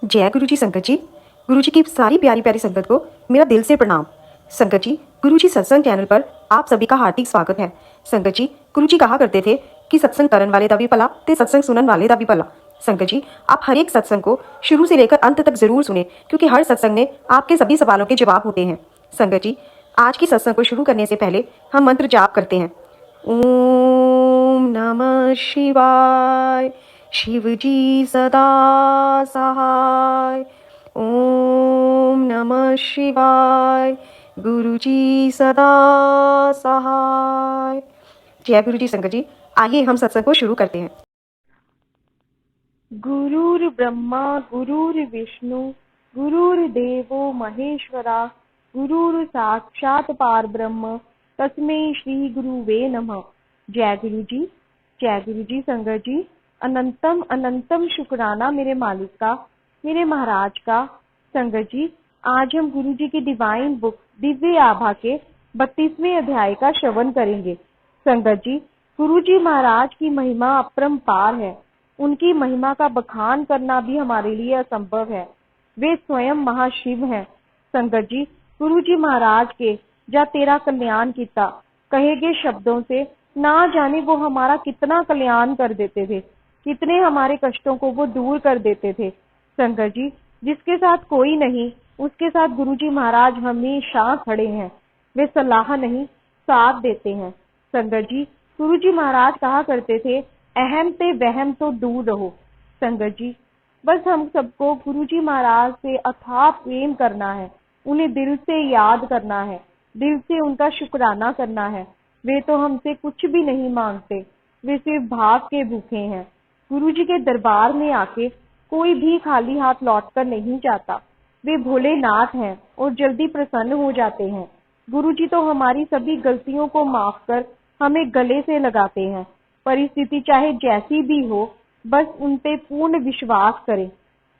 जय गुरु जी संगत जी। गुरु जी की सारी प्यारी प्यारी संगत को मेरा दिल से प्रणाम। संगत जी, गुरु जी सत्संग चैनल पर आप सभी का हार्दिक स्वागत है। संगत जी, गुरु जी कहा करते थे कि सत्संग करन वाले दा भी भला ते सत्संग सुनन वाले दा भी भला। संगत जी, आप हर एक सत्संग को शुरू से लेकर अंत तक जरूर सुने, क्योंकि हर सत्संग में आपके सभी सवालों के जवाब होते हैं। संगत जी, आज की सत्संग को शुरू करने से पहले हम मंत्र जाप करते हैं। ओम नमः शिवाय, शिव जी सदा सहाय। ओम नमः शिवाय, गुरु जी सदा सहाय। जय गुरु जी संगत जी, आइए हम सत्संग को शुरू करते हैं। गुरुर्ब्रह्मा गुरुर्विष्णु गुरुर्देवो महेश्वरा गुरुर साक्षात पारब्रह्म तस्मै श्री गुरुवे नमः। जय गुरु जी संगत जी, अनंतम अनंतम शुक्राना मेरे मालिक का, मेरे महाराज का। संगत जी, आज हम गुरु जी की डिवाइन बुक दिव्य आभा के 32वें अध्याय का श्रवण करेंगे। संगत जी, गुरु जी महाराज की महिमा अपरंपार है। उनकी महिमा का बखान करना भी हमारे लिए असंभव है। वे स्वयं महाशिव हैं। संगत जी, गुरु जी महाराज के जा तेरा कल्याण किता कहे गए शब्दों से ना जाने वो हमारा कितना कल्याण कर देते थे, कितने हमारे कष्टों को वो दूर कर देते थे। संगत जी, जिसके साथ कोई नहीं उसके साथ गुरु जी महाराज हमेशा खड़े हैं। वे सलाह नहीं साथ देते हैं। संगत जी, गुरु जी महाराज कहा करते थे, अहम ते वहम तो दूर रहो। संगत जी, बस हम सबको गुरु जी महाराज से अथाह प्रेम करना है, उन्हें दिल से याद करना है, दिल से उनका शुक्राना करना है। वे तो हमसे कुछ भी नहीं मांगते, वे सिर्फ भाव के भूखे हैं। गुरु जी के दरबार में आके कोई भी खाली हाथ लौटकर नहीं जाता। वे भोलेनाथ हैं और जल्दी प्रसन्न हो जाते हैं। गुरु जी तो हमारी सभी गलतियों को माफ कर हमें गले से लगाते हैं। परिस्थिति चाहे जैसी भी हो, बस उन पे पूर्ण विश्वास करें।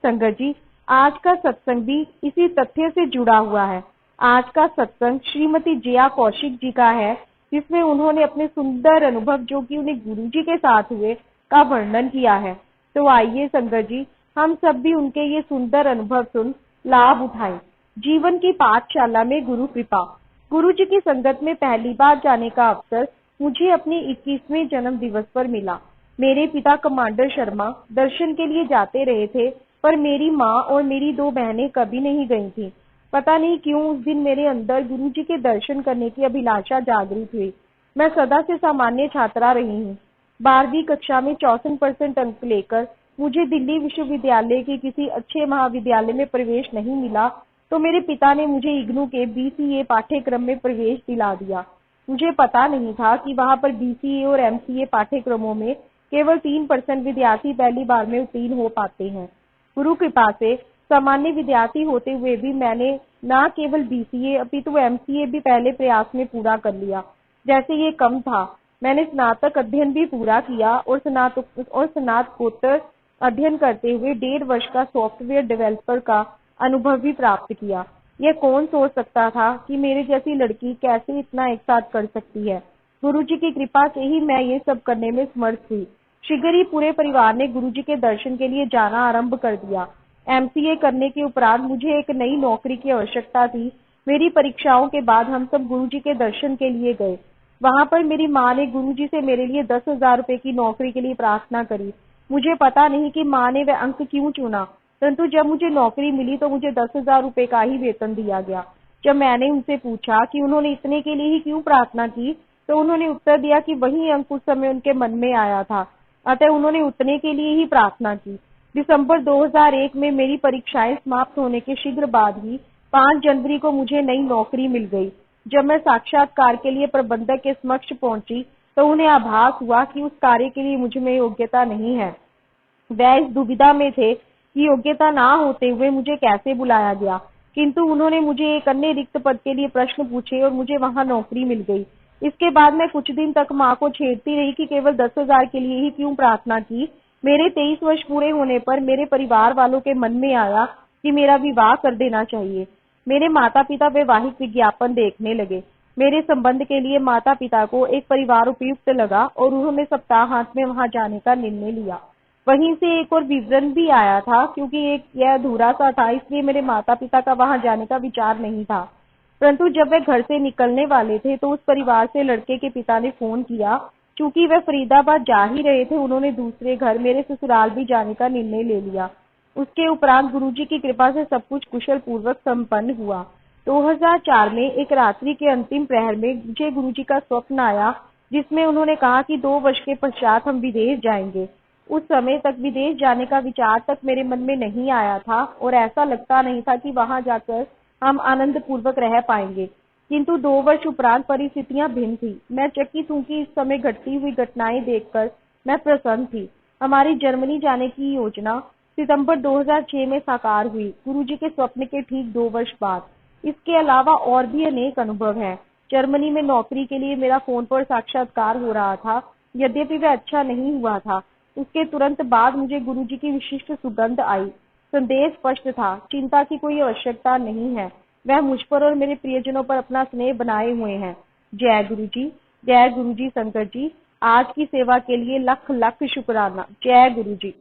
संगत जी, आज का सत्संग भी इसी तथ्य से जुड़ा हुआ है। आज का सत्संग श्रीमती जया कौशिक जी का है, जिसमें उन्होंने अपने सुंदर अनुभव जो कि उन्हें गुरु जी के साथ हुए का वर्णन किया है। तो आइए संगत जी, हम सब भी उनके ये सुंदर अनुभव सुन लाभ उठाएं। जीवन की पाठशाला में गुरु कृपा। गुरु जी की संगत में पहली बार जाने का अवसर मुझे अपने 21वें जन्म दिवस पर मिला। मेरे पिता कमांडर शर्मा दर्शन के लिए जाते रहे थे, पर मेरी माँ और मेरी 2 बहनें कभी नहीं गई थीं। पता नहीं क्यों उस दिन मेरे अंदर गुरु जी के दर्शन करने की अभिलाषा जागृत हुई। मैं सदा से सामान्य छात्रा रही हूँ। 12वीं कक्षा में 64% अंक लेकर मुझे दिल्ली विश्वविद्यालय के किसी अच्छे महाविद्यालय में प्रवेश नहीं मिला, तो मेरे पिता ने मुझे इग्नू के BCA पाठ्यक्रम में प्रवेश दिला दिया। मुझे पता नहीं था कि वहां पर BCA और MCA पाठ्यक्रमों में केवल 3% विद्यार्थी पहली बार में उत्तीर्ण हो पाते हैं। गुरु कृपा से सामान्य विद्यार्थी होते हुए भी मैंने न केवल BCA अपितु MCA भी पहले प्रयास में पूरा कर लिया। जैसे ये कम था, मैंने स्नातक अध्ययन भी पूरा किया और स्नातकोत्तर अध्ययन करते हुए 1.5 वर्ष का सॉफ्टवेयर डेवलपर का अनुभव भी प्राप्त किया। यह कौन सोच सकता था कि मेरे जैसी लड़की कैसे इतना एक साथ कर सकती है। गुरु जी की कृपा से ही मैं ये सब करने में समर्थ हुई। शीघ्र ही पूरे परिवार ने गुरु जी के दर्शन के लिए जाना आरंभ कर दिया। MCA करने के उपरांत मुझे एक नई नौकरी की आवश्यकता थी। मेरी परीक्षाओं के बाद हम सब गुरु जी के दर्शन के लिए गए। वहां पर मेरी माँ ने गुरु जी से मेरे लिए 10,000 रुपए की नौकरी के लिए प्रार्थना करी। मुझे पता नहीं कि माँ ने वह अंक क्यों चुना, परंतु जब मुझे नौकरी मिली तो मुझे 10,000 रुपए का ही वेतन दिया गया। जब मैंने उनसे पूछा कि उन्होंने इतने के लिए ही क्यों प्रार्थना की, तो उन्होंने उत्तर दिया कि वही अंक उस समय उनके मन में आया था, अतः उन्होंने उतने के लिए ही प्रार्थना की। दिसंबर 2001 में मेरी परीक्षाएं समाप्त होने के शीघ्र बाद ही 5 जनवरी को मुझे नई नौकरी मिल गई। जब मैं साक्षात्कार के लिए प्रबंधक के समक्ष पहुंची तो उन्हें आभास हुआ कि उस कार्य के लिए मुझ में योग्यता नहीं है। वह इस दुविधा में थे कि योग्यता ना होते हुए मुझे कैसे बुलाया गया, किंतु उन्होंने मुझे एक अन्य रिक्त पद के लिए प्रश्न पूछे और मुझे वहां नौकरी मिल गई। इसके बाद मैं कुछ दिन तक माँ को छेड़ती रही कि केवल 10,000 के लिए ही क्यों प्रार्थना की। मेरे 23 वर्ष पूरे होने पर मेरे परिवार वालों के मन में आया कि मेरा विवाह कर देना चाहिए। मेरे माता पिता वैवाहिक विज्ञापन देखने लगे। मेरे संबंध के लिए माता पिता को एक परिवार उपयुक्त लगा और उन्होंने सप्ताहांत में वहां जाने का निर्णय लिया। वहीं से एक और विवरण भी आया था, क्योंकि एक यह अधूरा सा था, इसलिए मेरे माता पिता का वहां जाने का विचार नहीं था। परंतु जब वे घर से निकलने वाले थे तो उस परिवार से लड़के के पिता ने फोन किया। चूंकि वे फरीदाबाद जा ही रहे थे, उन्होंने दूसरे घर मेरे ससुराल भी जाने का निर्णय ले लिया। उसके उपरांत गुरुजी की कृपा से सब कुछ कुशल पूर्वक संपन्न हुआ। 2004 में एक रात्रि के अंतिम प्रहर में मुझे गुरुजी का स्वप्न आया, जिसमें उन्होंने कहा कि 2 वर्ष के पश्चात हम विदेश जाएंगे। उस समय तक विदेश जाने का विचार तक मेरे मन में नहीं आया था और ऐसा लगता नहीं था कि वहां जाकर हम आनंद पूर्वक रह पाएंगे। किंतु 2 वर्ष उपरांत परिस्थितियां भिन्न थी। मैं चकित हूं कि इस समय घटती हुई घटनाएं देखकर मैं प्रसन्न थी। हमारी जर्मनी जाने की योजना सितंबर 2006 में साकार हुई, गुरुजी के स्वप्न के ठीक 2 वर्ष बाद। इसके अलावा और भी अनेक अनुभव हैं। जर्मनी में नौकरी के लिए मेरा फोन पर साक्षात्कार हो रहा था, यद्यपि वह अच्छा नहीं हुआ था। उसके तुरंत बाद मुझे गुरुजी की विशिष्ट सुगंध आई। संदेश स्पष्ट था, चिंता की कोई आवश्यकता नहीं है। वह मुझ पर और मेरे प्रियजनों पर अपना स्नेह बनाए हुए हैं। जय गुरुजी, जय गुरुजी शंकर जी। आज की सेवा के लिए लख लख शुक्राना। जय गुरुजी।